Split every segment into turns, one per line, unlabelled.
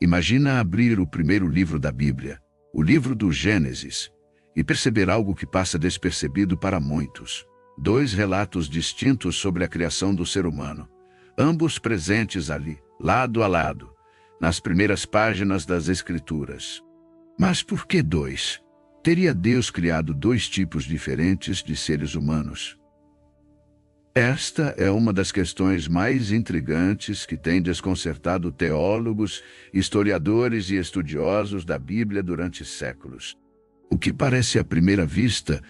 Imagina abrir o primeiro livro da Bíblia, o livro do Gênesis, e perceber algo que passa despercebido para muitos. Dois relatos distintos sobre a criação do ser humano, ambos presentes ali, lado a lado, nas primeiras páginas das Escrituras. Mas por que dois? Teria Deus criado dois tipos diferentes de seres humanos? Esta é uma das questões mais intrigantes que tem desconcertado teólogos, historiadores e estudiosos da Bíblia durante séculos. O que parece à primeira vista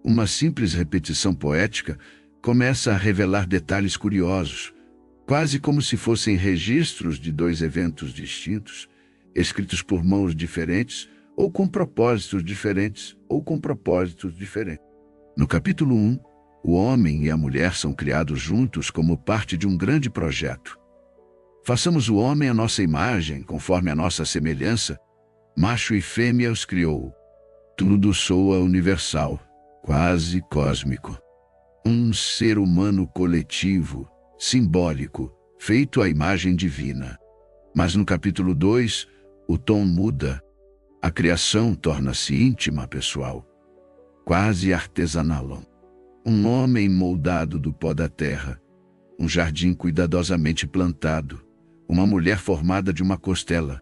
uma simples repetição poética começa a revelar detalhes curiosos, quase como se fossem registros de dois eventos distintos, escritos por mãos diferentes, ou com propósitos diferentes, No capítulo 1, o homem e a mulher são criados juntos como parte de um grande projeto. Façamos o homem à nossa imagem, conforme a nossa semelhança. Macho e fêmea os criou. Tudo soa universal, quase cósmico. Um ser humano coletivo, simbólico, feito à imagem divina. Mas no capítulo 2, o tom muda. A criação torna-se íntima, pessoal, quase artesanal. Um homem moldado do pó da terra, um jardim cuidadosamente plantado, uma mulher formada de uma costela.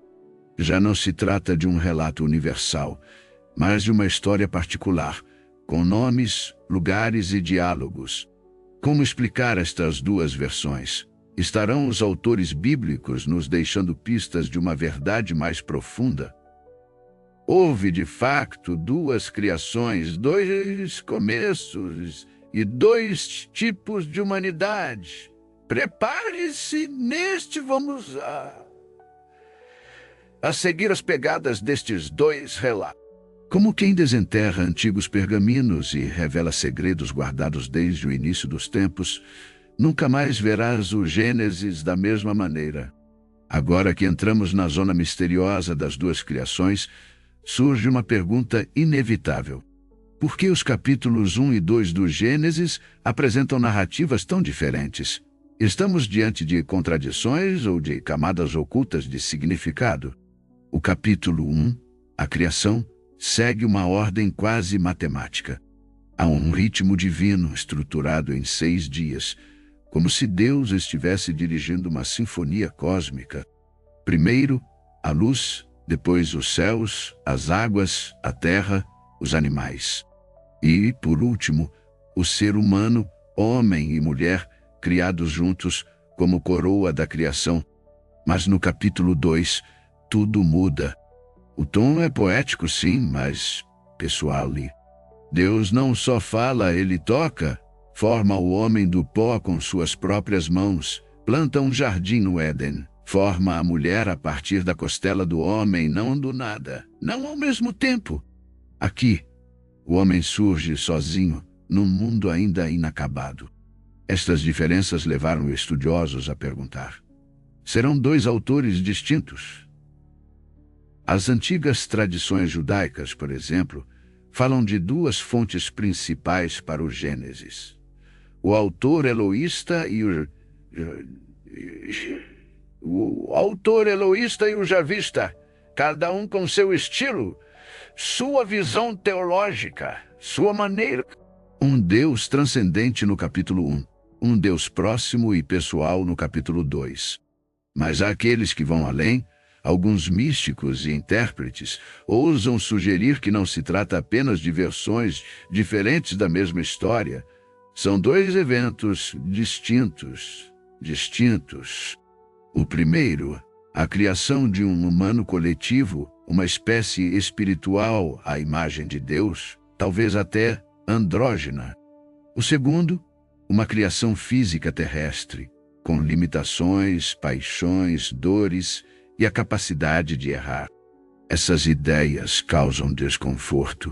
Já não se trata de um relato universal, mas de uma história particular, com nomes, lugares e diálogos. Como explicar estas duas versões? Estarão os autores bíblicos nos deixando pistas de uma verdade mais profunda? Houve, de facto, duas criações, dois começos e dois tipos de humanidade. Prepare-se, vamos a seguir as pegadas destes dois relatos. Como quem desenterra antigos pergaminos e revela segredos guardados desde o início dos tempos, nunca mais verás o Gênesis da mesma maneira. Agora que entramos na zona misteriosa das duas criações, surge uma pergunta inevitável. Por que os capítulos 1 e 2 do Gênesis apresentam narrativas tão diferentes? Estamos diante de contradições ou de camadas ocultas de significado? O capítulo 1, a criação, segue uma ordem quase matemática. Há um ritmo divino estruturado em 6 dias, como se Deus estivesse dirigindo uma sinfonia cósmica. Primeiro, a luz, depois os céus, as águas, a terra, os animais. E, por último, o ser humano, homem e mulher, criados juntos como coroa da criação. Mas no capítulo 2, tudo muda. O tom é poético, sim, mas pessoal. Deus não só fala, ele toca, forma o homem do pó com suas próprias mãos, planta um jardim no Éden. Forma a mulher a partir da costela do homem, não do nada, não ao mesmo tempo. Aqui, o homem surge sozinho, num mundo ainda inacabado. Estas diferenças levaram estudiosos a perguntar: serão dois autores distintos? As antigas tradições judaicas, por exemplo, falam de duas fontes principais para o Gênesis. O autor eloísta e o javista, cada um com seu estilo, sua visão teológica, sua maneira. Um Deus transcendente no capítulo 1, um Deus próximo e pessoal no capítulo 2. Mas há aqueles que vão além. Alguns místicos e intérpretes ousam sugerir que não se trata apenas de versões diferentes da mesma história. São dois eventos distintos. O primeiro, a criação de um humano coletivo, uma espécie espiritual à imagem de Deus, talvez até andrógena. O segundo, uma criação física terrestre, com limitações, paixões, dores e a capacidade de errar. Essas ideias causam desconforto.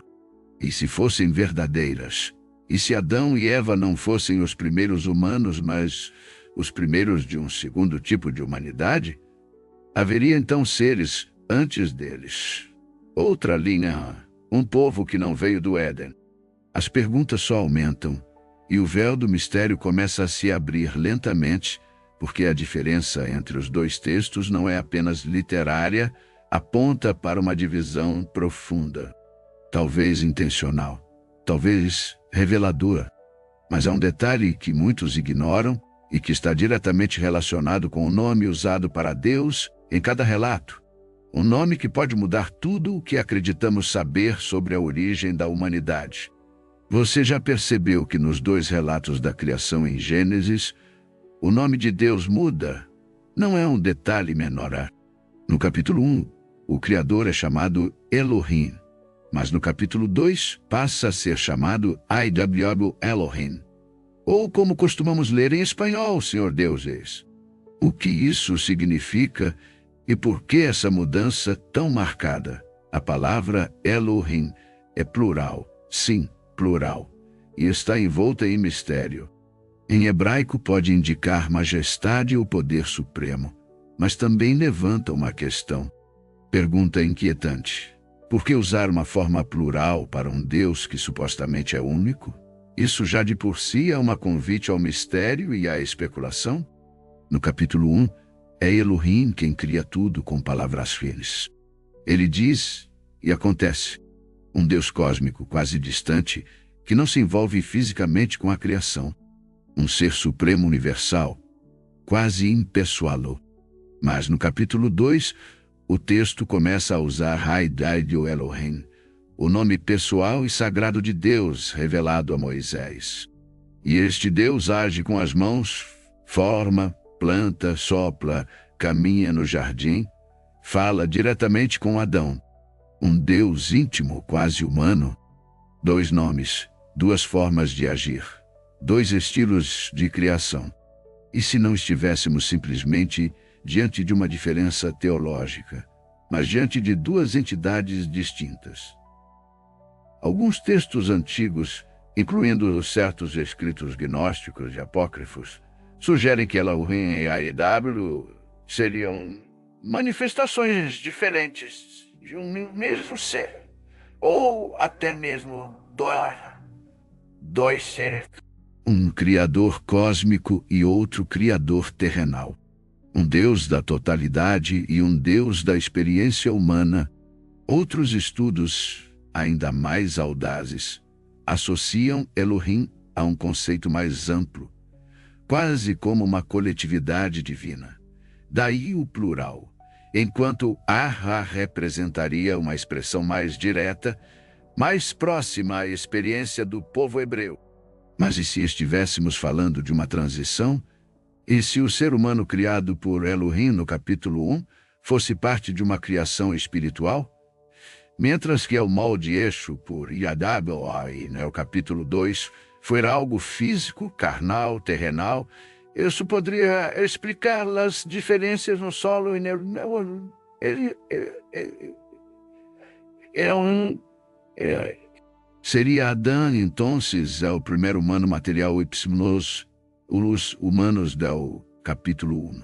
E se fossem verdadeiras? E se Adão e Eva não fossem os primeiros humanos, mas os primeiros de um segundo tipo de humanidade? Haveria então seres antes deles. Outra linha, um povo que não veio do Éden. As perguntas só aumentam, e o véu do mistério começa a se abrir lentamente, porque a diferença entre os dois textos não é apenas literária, aponta para uma divisão profunda, talvez intencional, talvez reveladora. Mas há um detalhe que muitos ignoram e que está diretamente relacionado com o nome usado para Deus em cada relato. Um nome que pode mudar tudo o que acreditamos saber sobre a origem da humanidade. Você já percebeu que nos dois relatos da criação em Gênesis, o nome de Deus muda? Não é um detalhe menor. No capítulo 1, o Criador é chamado Elohim, mas no capítulo 2 passa a ser chamado IWW Elohim, ou como costumamos ler em espanhol, Senhor Deuses. O que isso significa e por que essa mudança tão marcada? A palavra Elohim é plural, sim, plural, e está envolta em mistério. Em hebraico pode indicar majestade ou poder supremo, mas também levanta uma questão. Pergunta inquietante. Por que usar uma forma plural para um Deus que supostamente é único? Isso já de por si é um convite ao mistério e à especulação? No capítulo 1, é Elohim quem cria tudo com palavras firmes. Ele diz e acontece. Um Deus cósmico quase distante que não se envolve fisicamente com a criação. Um ser supremo universal, quase impessoal. Mas no capítulo 2, o texto começa a usar Haidaidio Elohim, o nome pessoal e sagrado de Deus revelado a Moisés. E este Deus age com as mãos, forma, planta, sopra, caminha no jardim, fala diretamente com Adão. Um Deus íntimo, quase humano. Dois nomes, duas formas de agir, dois estilos de criação. E se não estivéssemos simplesmente diante de uma diferença teológica, mas diante de duas entidades distintas? Alguns textos antigos, incluindo certos escritos gnósticos e apócrifos, sugerem que Elohim e AEW seriam manifestações diferentes de um mesmo ser, ou até mesmo dois seres. Um criador cósmico e outro criador terrenal. Um Deus da totalidade e um Deus da experiência humana. Outros estudos, ainda mais audazes, associam Elohim a um conceito mais amplo, quase como uma coletividade divina. Daí o plural, enquanto Aha representaria uma expressão mais direta, mais próxima à experiência do povo hebreu. Mas e se estivéssemos falando de uma transição? E se o ser humano criado por Elohim no capítulo 1 fosse parte de uma criação espiritual? Mientras que o molde eixo por Yadabai, no capítulo 2, foi algo físico, carnal, terrenal, isso poderia explicar as diferenças no solo e seria Adão, então, o primeiro humano material ipsinos, os humanos do capítulo 1.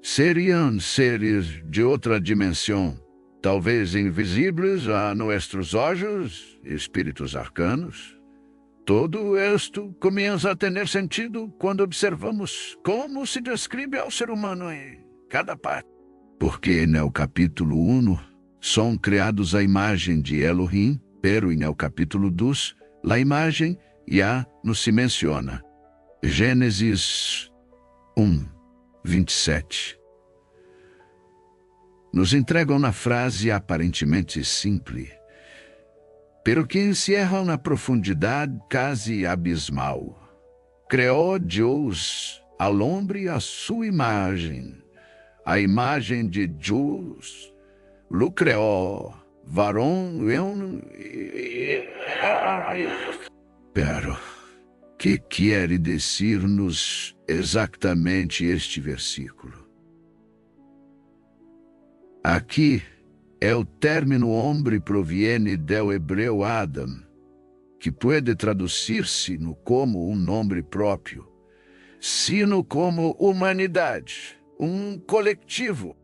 Seriam seres de outra dimensão, talvez invisíveis a nossos olhos, espíritos arcanos. Todo isto começa a ter sentido quando observamos como se descreve ao ser humano em cada parte. Porque no capítulo 1 são criados à imagem de Elohim, pero no capítulo 2, a imagem já não se menciona. Gênesis 1, 27. Nos entregam na frase aparentemente simples, pero que encierra na profundidade quase abismal. Criou Deus ao homem a sua imagem, a imagem de Deus, lo criou, varão Pero, que quer dizer-nos exatamente este versículo? Aqui é o término homem proviene do hebreu Adam, que pode traduzir-se no como um nome próprio, sino como humanidade, um coletivo.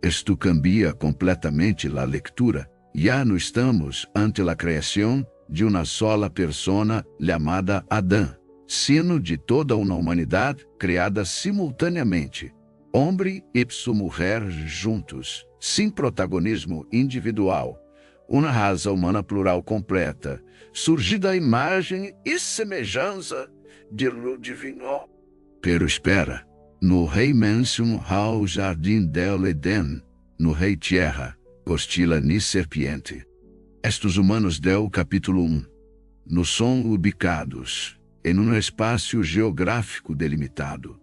Isto cambia completamente a leitura. Já não estamos ante a criação de uma sola persona chamada Adão, sino de toda uma humanidade criada simultaneamente, homem e mulher juntos, sem protagonismo individual, uma raça humana plural completa, surgida à imagem e semelhança de lo divino. Pero espera, no rei mention ao jardim del Edén, no rei tierra, costila ni serpiente. Estes humanos del capítulo 1, no são ubicados em um espaço geográfico delimitado.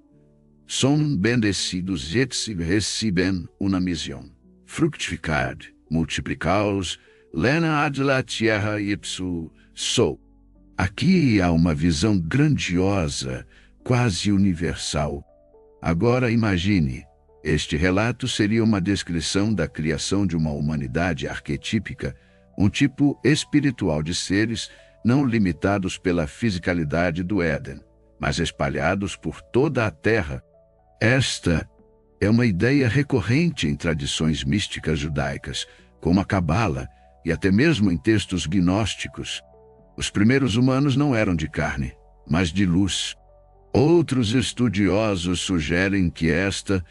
São bendecidos e recebem uma missão: fructificar, multiplicar-os, lena ad la tierra ipso sou. Aqui há uma visão grandiosa, quase universal. Agora imagine, este relato seria uma descrição da criação de uma humanidade arquetípica, um tipo espiritual de seres não limitados pela fisicalidade do Éden, mas espalhados por toda a Terra. Esta é uma ideia recorrente em tradições místicas judaicas, como a Cabala e até mesmo em textos gnósticos. Os primeiros humanos não eram de carne, mas de luz. Outros estudiosos sugerem que esta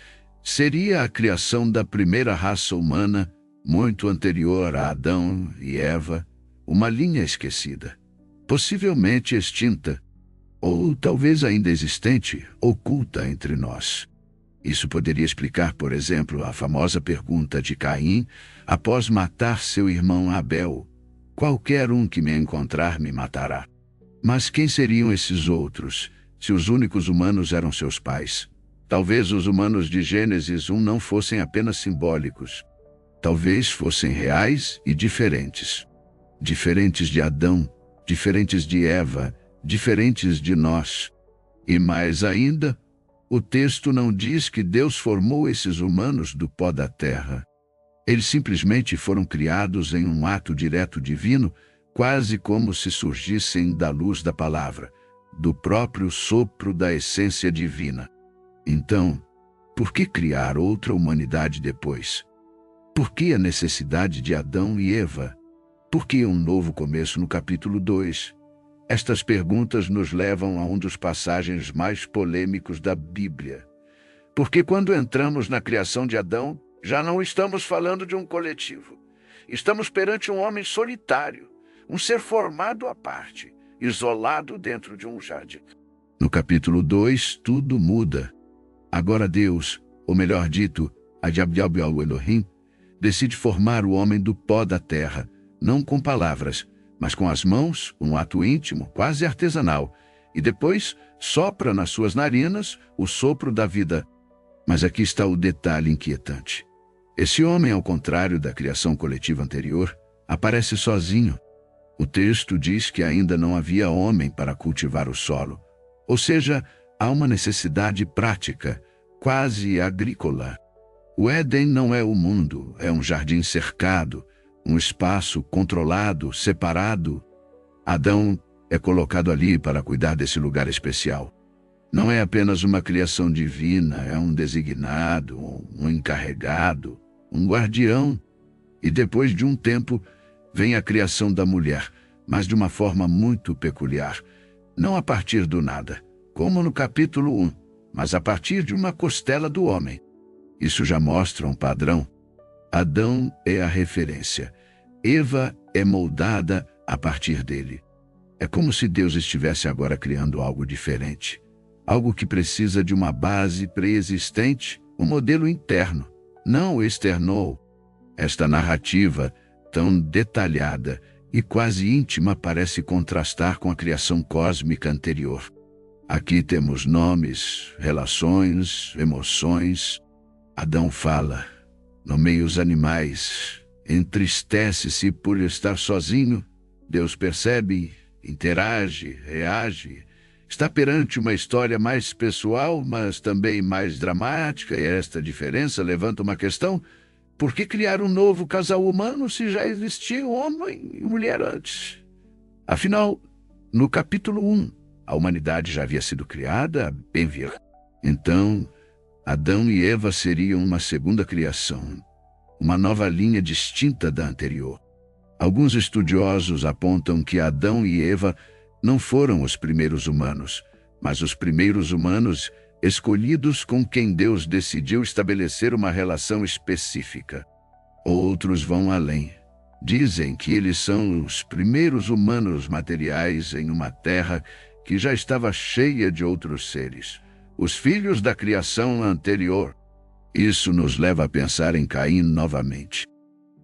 seria a criação da primeira raça humana, muito anterior a Adão e Eva, uma linha esquecida, possivelmente extinta, ou talvez ainda existente, oculta entre nós. Isso poderia explicar, por exemplo, a famosa pergunta de Caim após matar seu irmão Abel: qualquer um que me encontrar me matará. Mas quem seriam esses outros, se os únicos humanos eram seus pais? Talvez os humanos de Gênesis 1 não fossem apenas simbólicos. Talvez fossem reais e diferentes. Diferentes de Adão, diferentes de Eva, diferentes de nós. E mais ainda, o texto não diz que Deus formou esses humanos do pó da terra. Eles simplesmente foram criados em um ato direto divino, quase como se surgissem da luz da palavra, do próprio sopro da essência divina. Então, por que criar outra humanidade depois? Por que a necessidade de Adão e Eva? Por que um novo começo no capítulo 2? Estas perguntas nos levam a um dos passagens mais polêmicos da Bíblia. Porque quando entramos na criação de Adão, já não estamos falando de um coletivo. Estamos perante um homem solitário, um ser formado à parte, isolado dentro de um jardim. No capítulo 2, tudo muda. Agora Deus, ou melhor dito, Adjab Elohim, decide formar o homem do pó da terra, não com palavras, mas com as mãos, um ato íntimo, quase artesanal, e depois sopra nas suas narinas o sopro da vida. Mas aqui está o detalhe inquietante. Esse homem, ao contrário da criação coletiva anterior, aparece sozinho. O texto diz que ainda não havia homem para cultivar o solo, ou seja, há uma necessidade prática, quase agrícola. O Éden não é o mundo, é um jardim cercado, um espaço controlado, separado. Adão é colocado ali para cuidar desse lugar especial. Não é apenas uma criação divina, é um designado, um encarregado, um guardião. E depois de um tempo, vem a criação da mulher, mas de uma forma muito peculiar. Não a partir do nada, como no capítulo 1, mas a partir de uma costela do homem. Isso já mostra um padrão. Adão é a referência. Eva é moldada a partir dele. É como se Deus estivesse agora criando algo diferente. Algo que precisa de uma base pré-existente, um modelo interno, não externou. Esta narrativa, tão detalhada e quase íntima, parece contrastar com a criação cósmica anterior. Aqui temos nomes, relações, emoções. Adão fala, nomeia os animais, entristece-se por estar sozinho. Deus percebe, interage, reage. Está perante uma história mais pessoal, mas também mais dramática, e esta diferença levanta uma questão: por que criar um novo casal humano se já existia homem e mulher antes? Afinal, no capítulo 1, a humanidade já havia sido criada, bem vir. Então, Adão e Eva seriam uma segunda criação, uma nova linha distinta da anterior. Alguns estudiosos apontam que Adão e Eva não foram os primeiros humanos, mas os primeiros humanos escolhidos com quem Deus decidiu estabelecer uma relação específica. Outros vão além. Dizem que eles são os primeiros humanos materiais em uma terra que já estava cheia de outros seres, os filhos da criação anterior. Isso nos leva a pensar em Caim novamente.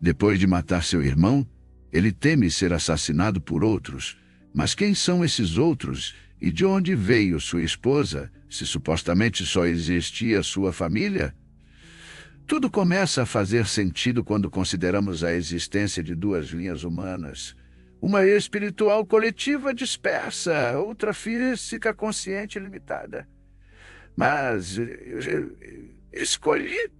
Depois de matar seu irmão, ele teme ser assassinado por outros. Mas quem são esses outros e de onde veio sua esposa, se supostamente só existia sua família? Tudo começa a fazer sentido quando consideramos a existência de duas linhas humanas. Uma espiritual coletiva dispersa, outra física consciente limitada. Mas escolhi.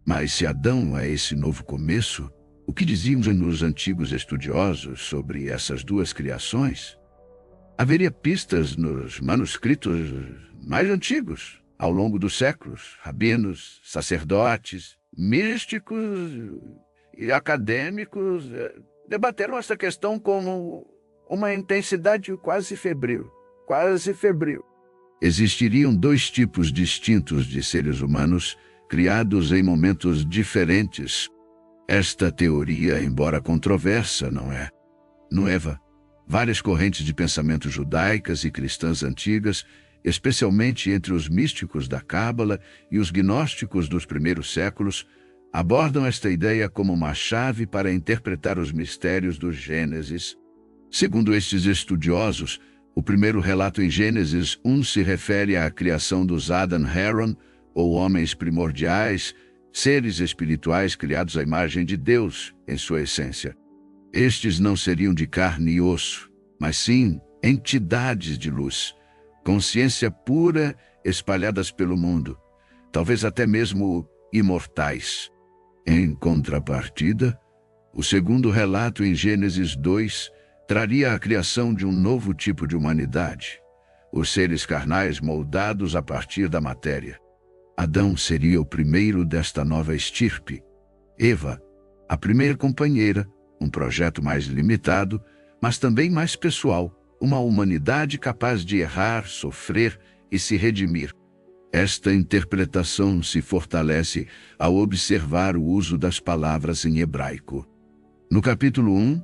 Mas se Adão é esse novo começo, o que diziam os antigos estudiosos sobre essas duas criações? Haveria pistas nos manuscritos mais antigos. Ao longo dos séculos, rabinos, sacerdotes, místicos e acadêmicos debateram essa questão com uma intensidade quase febril. Existiriam dois tipos distintos de seres humanos, criados em momentos diferentes. Esta teoria, embora controversa, não é? No Eva, várias correntes de pensamento judaicas e cristãs antigas, especialmente entre os místicos da Cábala e os gnósticos dos primeiros séculos, abordam esta ideia como uma chave para interpretar os mistérios do Gênesis. Segundo estes estudiosos, o primeiro relato em Gênesis 1 se refere à criação dos Adam-Haron, ou homens primordiais, seres espirituais criados à imagem de Deus, em sua essência. Estes não seriam de carne e osso, mas sim entidades de luz, consciência pura espalhadas pelo mundo, talvez até mesmo imortais. Em contrapartida, o segundo relato em Gênesis 2 traria a criação de um novo tipo de humanidade, os seres carnais moldados a partir da matéria. Adão seria o primeiro desta nova estirpe. Eva, a primeira companheira, um projeto mais limitado, mas também mais pessoal, uma humanidade capaz de errar, sofrer e se redimir. Esta interpretação se fortalece ao observar o uso das palavras em hebraico. No capítulo 1,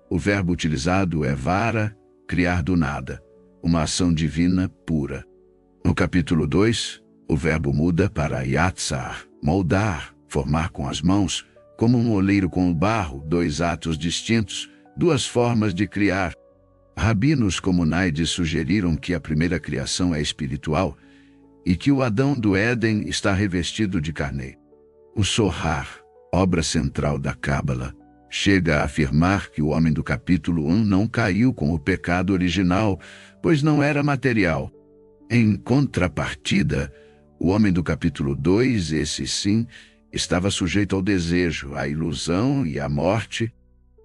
o verbo utilizado é vara, criar do nada, uma ação divina pura. No capítulo 2, o verbo muda para yatsar, moldar, formar com as mãos, como um oleiro com o barro, dois atos distintos, duas formas de criar. Rabinos como Naides sugeriram que a primeira criação é espiritual e que o Adão do Éden está revestido de carne. O Sohar, obra central da Cábala, chega a afirmar que o homem do capítulo 1 não caiu com o pecado original, pois não era material. Em contrapartida, o homem do capítulo 2, esse sim, estava sujeito ao desejo, à ilusão e à morte.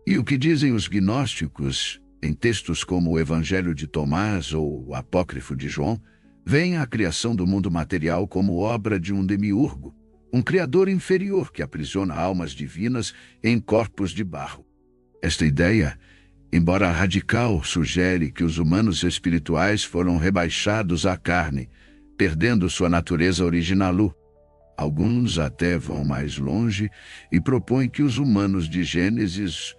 E o que dizem os gnósticos, em textos como o Evangelho de Tomás ou o Apócrifo de João, veem a criação do mundo material como obra de um demiurgo, um criador inferior que aprisiona almas divinas em corpos de barro. Esta ideia, embora radical, sugere que os humanos espirituais foram rebaixados à carne, perdendo sua natureza original. Alguns até vão mais longe e propõem que os humanos de Gênesis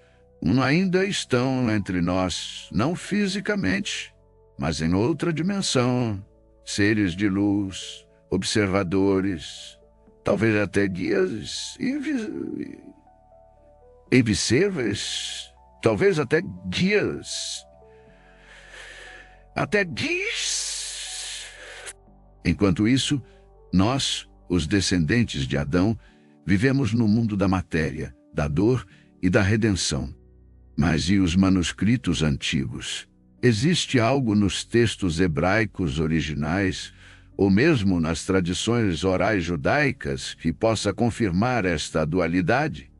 ainda estão entre nós, não fisicamente, mas em outra dimensão, seres de luz, observadores, talvez até guias invisíveis, talvez até guias. Enquanto isso, nós, os descendentes de Adão, vivemos no mundo da matéria, da dor e da redenção. Mas e os manuscritos antigos? Existe algo nos textos hebraicos originais, ou mesmo nas tradições orais judaicas, que possa confirmar esta dualidade?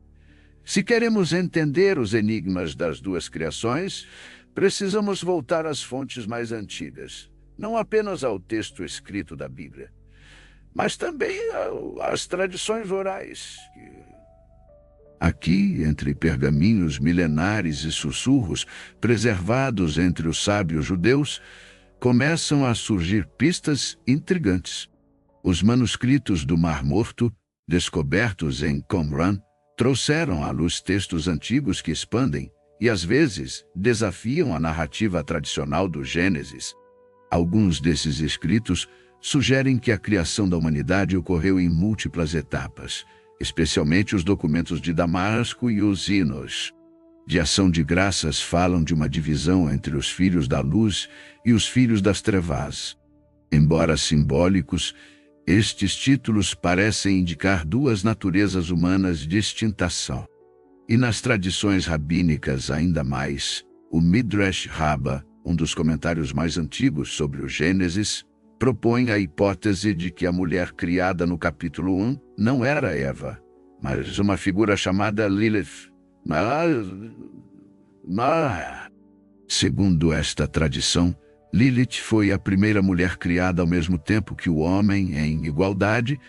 Se queremos entender os enigmas das duas criações, precisamos voltar às fontes mais antigas, não apenas ao texto escrito da Bíblia, mas também às tradições orais. Aqui, entre pergaminhos milenares e sussurros preservados entre os sábios judeus, começam a surgir pistas intrigantes. Os manuscritos do Mar Morto, descobertos em Qumran, trouxeram à luz textos antigos que expandem e, às vezes, desafiam a narrativa tradicional do Gênesis. Alguns desses escritos sugerem que a criação da humanidade ocorreu em múltiplas etapas, especialmente os documentos de Damasco e os hinos de ação de graças falam de uma divisão entre os filhos da luz e os filhos das trevas. Embora simbólicos, estes títulos parecem indicar duas naturezas humanas de distinção. E nas tradições rabínicas ainda mais, o Midrash Rabbah, um dos comentários mais antigos sobre o Gênesis, propõe a hipótese de que a mulher criada no capítulo 1 não era Eva, mas uma figura chamada Lilith. Segundo esta tradição, Lilith foi a primeira mulher criada ao mesmo tempo que o homem, em igualdade,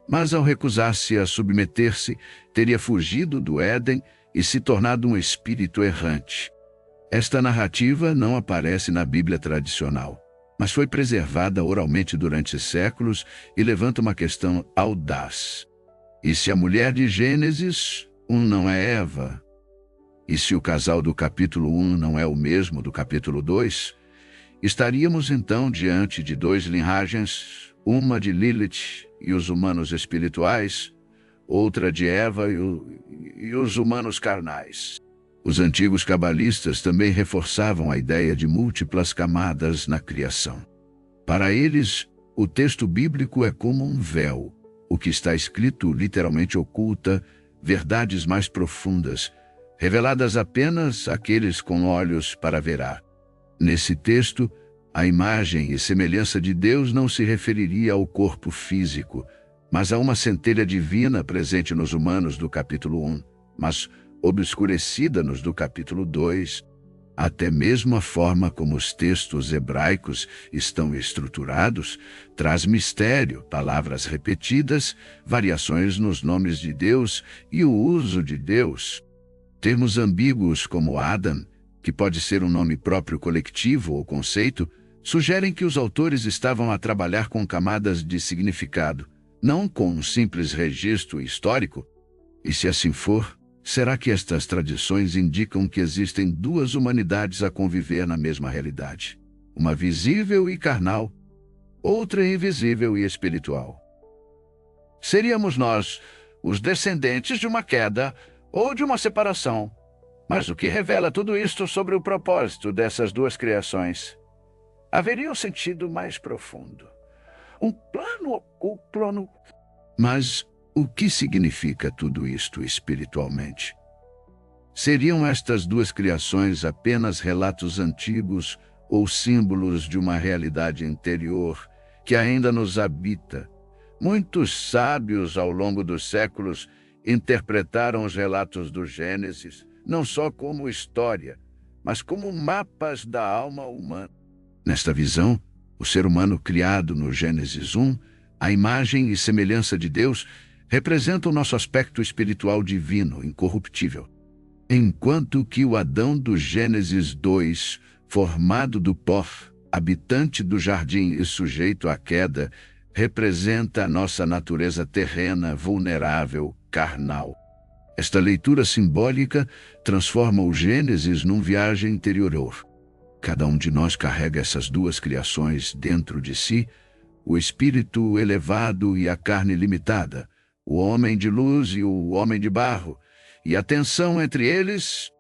mas ao recusar-se a submeter-se, teria fugido do Éden e se tornado um espírito errante. Esta narrativa não aparece na Bíblia tradicional, mas foi preservada oralmente durante séculos e levanta uma questão audaz. E se a mulher de Gênesis 1 não é Eva? E se o casal do capítulo 1 não é o mesmo do capítulo 2? Estaríamos então diante de duas linhagens, uma de Lilith e os humanos espirituais, outra de Eva e os humanos carnais. Os antigos cabalistas também reforçavam a ideia de múltiplas camadas na criação. Para eles, o texto bíblico é como um véu. O que está escrito literalmente oculta verdades mais profundas, reveladas apenas àqueles com olhos para verá. Nesse texto, a imagem e semelhança de Deus não se referiria ao corpo físico, mas a uma centelha divina presente nos humanos do capítulo 1, mas obscurecida nos do capítulo 2. Até mesmo a forma como os textos hebraicos estão estruturados traz mistério, palavras repetidas, variações nos nomes de Deus e o uso de Deus. Termos ambíguos como Adam, que pode ser um nome próprio coletivo ou conceito, sugerem que os autores estavam a trabalhar com camadas de significado, não com um simples registro histórico. E se assim for, será que estas tradições indicam que existem duas humanidades a conviver na mesma realidade? Uma visível e carnal, outra invisível e espiritual. Seríamos nós, os descendentes de uma queda ou de uma separação. Mas o que revela tudo isto sobre o propósito dessas duas criações? Haveria um sentido mais profundo. Um plano oculto. Mas o que significa tudo isto espiritualmente? Seriam estas duas criações apenas relatos antigos ou símbolos de uma realidade interior que ainda nos habita? Muitos sábios ao longo dos séculos interpretaram os relatos do Gênesis não só como história, mas como mapas da alma humana. Nesta visão, o ser humano criado no Gênesis 1, a imagem e semelhança de Deus, representa o nosso aspecto espiritual divino, incorruptível. Enquanto que o Adão do Gênesis 2, formado do pó, habitante do jardim e sujeito à queda, representa a nossa natureza terrena, vulnerável, carnal. Esta leitura simbólica transforma o Gênesis num viagem interior. Cada um de nós carrega essas duas criações dentro de si, o espírito elevado e a carne limitada, o homem de luz e o homem de barro, e a tensão entre eles.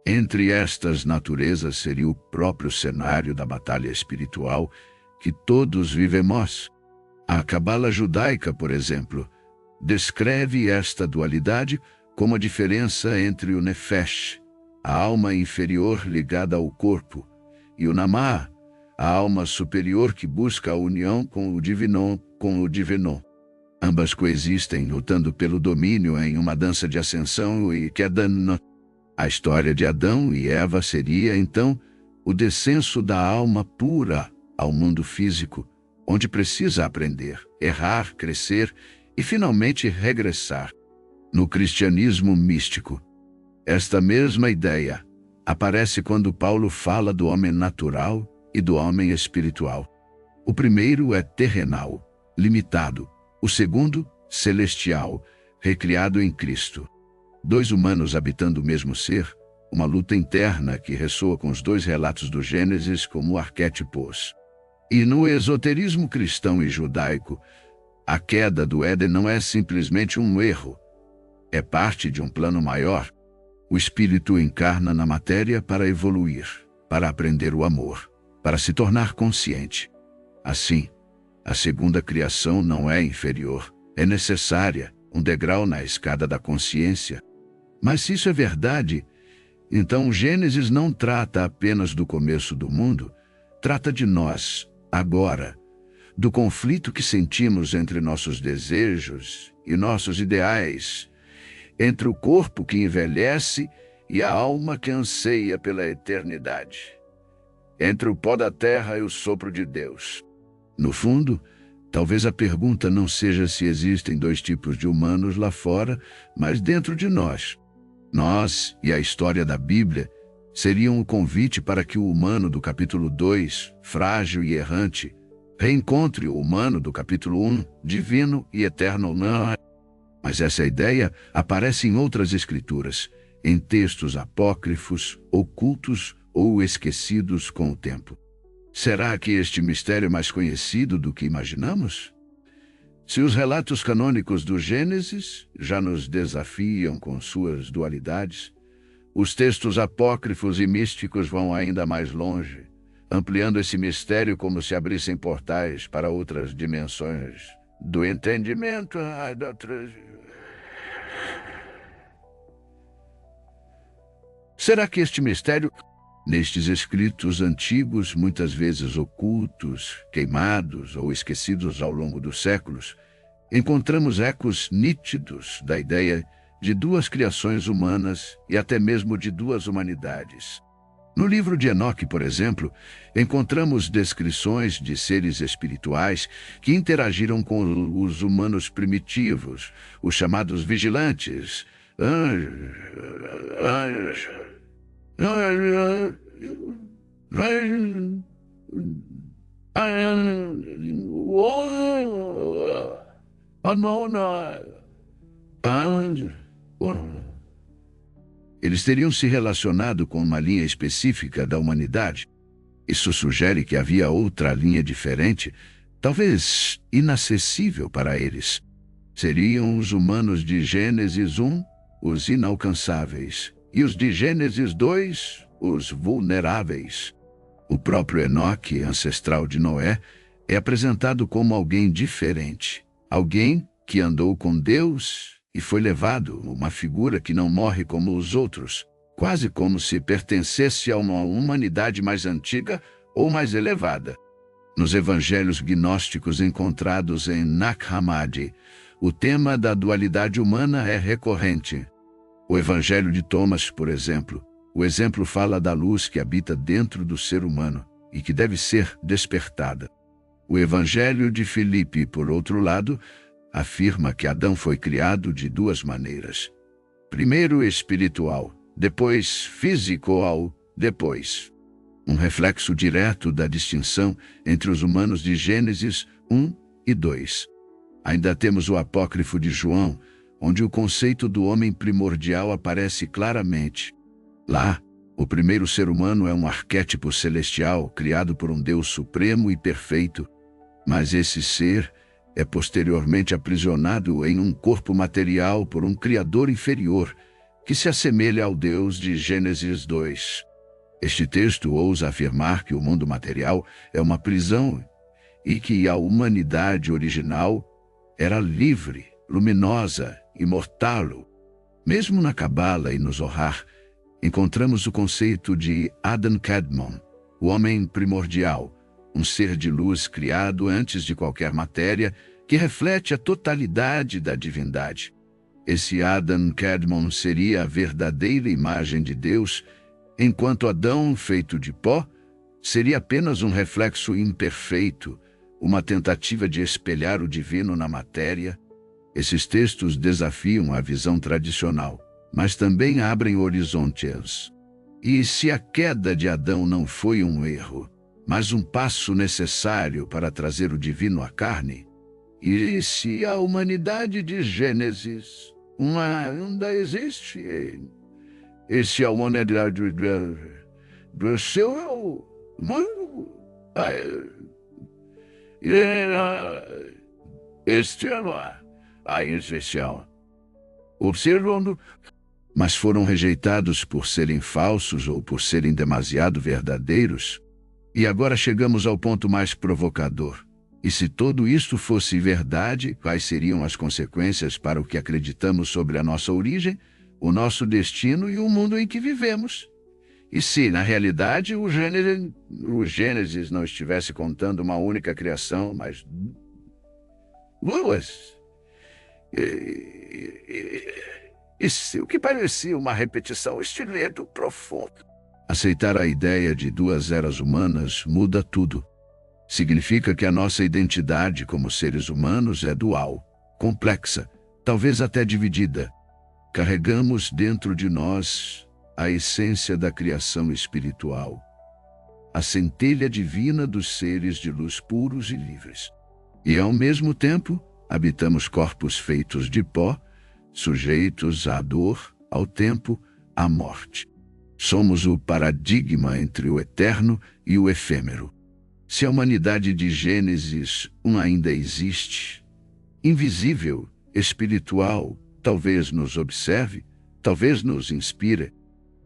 Entre estas naturezas seria o próprio cenário da batalha espiritual que todos vivemos. A Cabala judaica, por exemplo, descreve esta dualidade como a diferença entre o Nefesh, a alma inferior ligada ao corpo, e o Namah, a alma superior que busca a união com o divino. Ambas coexistem, lutando pelo domínio em uma dança de ascensão e queda. A história de Adão e Eva seria, então, o descenso da alma pura ao mundo físico, onde precisa aprender, errar, crescer e finalmente regressar. No cristianismo místico, esta mesma ideia aparece quando Paulo fala do homem natural e do homem espiritual. O primeiro é terrenal, limitado. O segundo, celestial, recriado em Cristo. Dois humanos habitando o mesmo ser, uma luta interna que ressoa com os dois relatos do Gênesis como arquétipos. E no esoterismo cristão e judaico, a queda do Éden não é simplesmente um erro. É parte de um plano maior. O espírito encarna na matéria para evoluir, para aprender o amor, para se tornar consciente. Assim, a segunda criação não é inferior, é necessária, um degrau na escada da consciência. Mas se isso é verdade, então o Gênesis não trata apenas do começo do mundo, trata de nós, agora, do conflito que sentimos entre nossos desejos e nossos ideais, entre o corpo que envelhece e a alma que anseia pela eternidade, entre o pó da terra e o sopro de Deus. No fundo, talvez a pergunta não seja se existem dois tipos de humanos lá fora, mas dentro de nós. Nós e a história da Bíblia seriam o convite para que o humano do capítulo 2, frágil e errante, reencontre o humano do capítulo 1, divino e eterno. Não. Mas essa ideia aparece em outras escrituras, em textos apócrifos, ocultos ou esquecidos com o tempo. Será que este mistério é mais conhecido do que imaginamos? Se os relatos canônicos do Gênesis já nos desafiam com suas dualidades, os textos apócrifos e místicos vão ainda mais longe, ampliando esse mistério como se abrissem portais para outras dimensões do entendimento. Será que este mistério, nestes escritos antigos, muitas vezes ocultos, queimados ou esquecidos ao longo dos séculos, encontramos ecos nítidos da ideia de duas criações humanas e até mesmo de duas humanidades? No livro de Enoque, por exemplo, encontramos descrições de seres espirituais que interagiram com os humanos primitivos, os chamados vigilantes, anjos. Eles teriam se relacionado com uma linha específica da humanidade. Isso sugere que havia outra linha diferente, talvez inacessível para eles. Seriam os humanos de Gênesis 1, os inalcançáveis, e os de Gênesis 2, os vulneráveis. O próprio Enoque, ancestral de Noé, é apresentado como alguém diferente, alguém que andou com Deus e foi levado, uma figura que não morre como os outros, quase como se pertencesse a uma humanidade mais antiga ou mais elevada. Nos evangelhos gnósticos encontrados em Nag Hammadi, o tema da dualidade humana é recorrente. O Evangelho de Thomas, por exemplo, o exemplo fala da luz que habita dentro do ser humano e que deve ser despertada. O Evangelho de Filipe, por outro lado, afirma que Adão foi criado de duas maneiras. Primeiro espiritual, depois físico, depois. Um reflexo direto da distinção entre os humanos de Gênesis 1 e 2. Ainda temos o apócrifo de João, onde o conceito do homem primordial aparece claramente. Lá, o primeiro ser humano é um arquétipo celestial criado por um Deus supremo e perfeito, mas esse ser é posteriormente aprisionado em um corpo material por um Criador inferior, que se assemelha ao Deus de Gênesis 2. Este texto ousa afirmar que o mundo material é uma prisão e que a humanidade original era livre, luminosa, imortal. Mesmo na Cabala e no Zohar, encontramos o conceito de Adam Kadmon, o homem primordial, um ser de luz criado antes de qualquer matéria, que reflete a totalidade da divindade. Esse Adam Kadmon seria a verdadeira imagem de Deus, enquanto Adão, feito de pó, seria apenas um reflexo imperfeito, uma tentativa de espelhar o divino na matéria. Esses textos desafiam a visão tradicional, mas também abrem horizontes. E se a queda de Adão não foi um erro, mas um passo necessário para trazer o divino à carne. E se a humanidade de Gênesis ainda existe, e se a humanidade do seu mundo este ano a especial, observando, mas foram rejeitados por serem falsos ou por serem demasiado verdadeiros. E agora chegamos ao ponto mais provocador. E se tudo isto fosse verdade, quais seriam as consequências para o que acreditamos sobre a nossa origem, o nosso destino e o mundo em que vivemos? E se, na realidade, o Gênesis não estivesse contando uma única criação, mas duas? O que parecia uma repetição estilete profundo. Aceitar a ideia de duas eras humanas muda tudo. Significa que a nossa identidade como seres humanos é dual, complexa, talvez até dividida. Carregamos dentro de nós a essência da criação espiritual, a centelha divina dos seres de luz puros e livres. E, ao mesmo tempo, habitamos corpos feitos de pó, sujeitos à dor, ao tempo, à morte. Somos o paradigma entre o eterno e o efêmero. Se a humanidade de Gênesis ainda existe, invisível, espiritual, talvez nos observe, talvez nos inspire,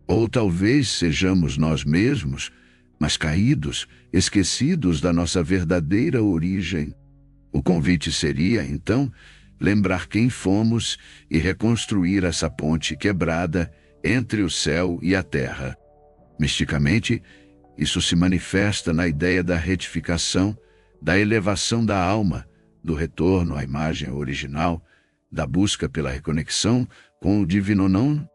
ou talvez sejamos nós mesmos, mas caídos, esquecidos da nossa verdadeira origem. O convite seria, então, lembrar quem fomos e reconstruir essa ponte quebrada entre o céu e a terra. Misticamente, isso se manifesta na ideia da retificação, da elevação da alma, do retorno à imagem original, da busca pela reconexão com o divino não.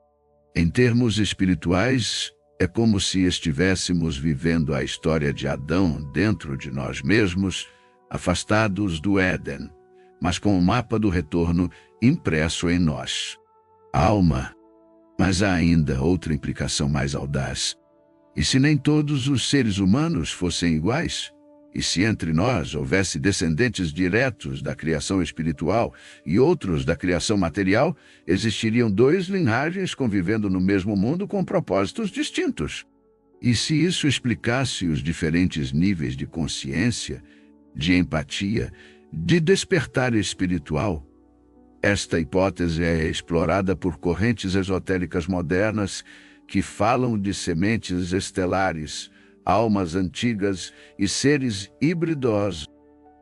Em termos espirituais, é como se estivéssemos vivendo a história de Adão dentro de nós mesmos, afastados do Éden, mas com o mapa do retorno impresso em nós. A alma. Mas há ainda outra implicação mais audaz. E se nem todos os seres humanos fossem iguais? E se entre nós houvesse descendentes diretos da criação espiritual e outros da criação material, existiriam duas linhagens convivendo no mesmo mundo com propósitos distintos. E se isso explicasse os diferentes níveis de consciência, de empatia, de despertar espiritual? Esta hipótese é explorada por correntes esotéricas modernas que falam de sementes estelares, almas antigas e seres híbridos.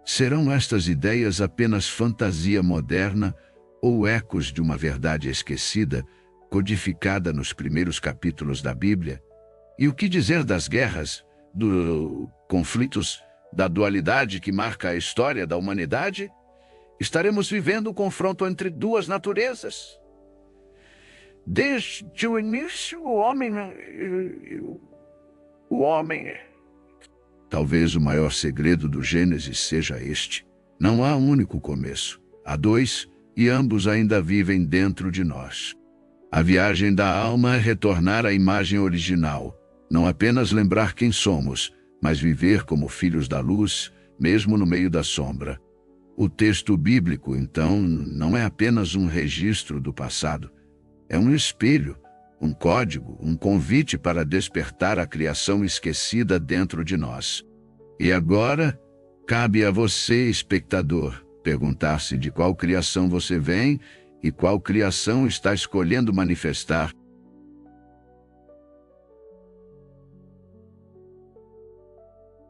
Serão estas ideias apenas fantasia moderna ou ecos de uma verdade esquecida, codificada nos primeiros capítulos da Bíblia? E o que dizer das guerras, dos conflitos, da dualidade que marca a história da humanidade? Estaremos vivendo o confronto entre duas naturezas. Desde o início, o homem. Talvez o maior segredo do Gênesis seja este. Não há um único começo. Há dois, e ambos ainda vivem dentro de nós. A viagem da alma é retornar à imagem original. Não apenas lembrar quem somos, mas viver como filhos da luz, mesmo no meio da sombra. O texto bíblico, então, não é apenas um registro do passado. É um espelho, um código, um convite para despertar a criação esquecida dentro de nós. E agora, cabe a você, espectador, perguntar-se de qual criação você vem e qual criação está escolhendo manifestar.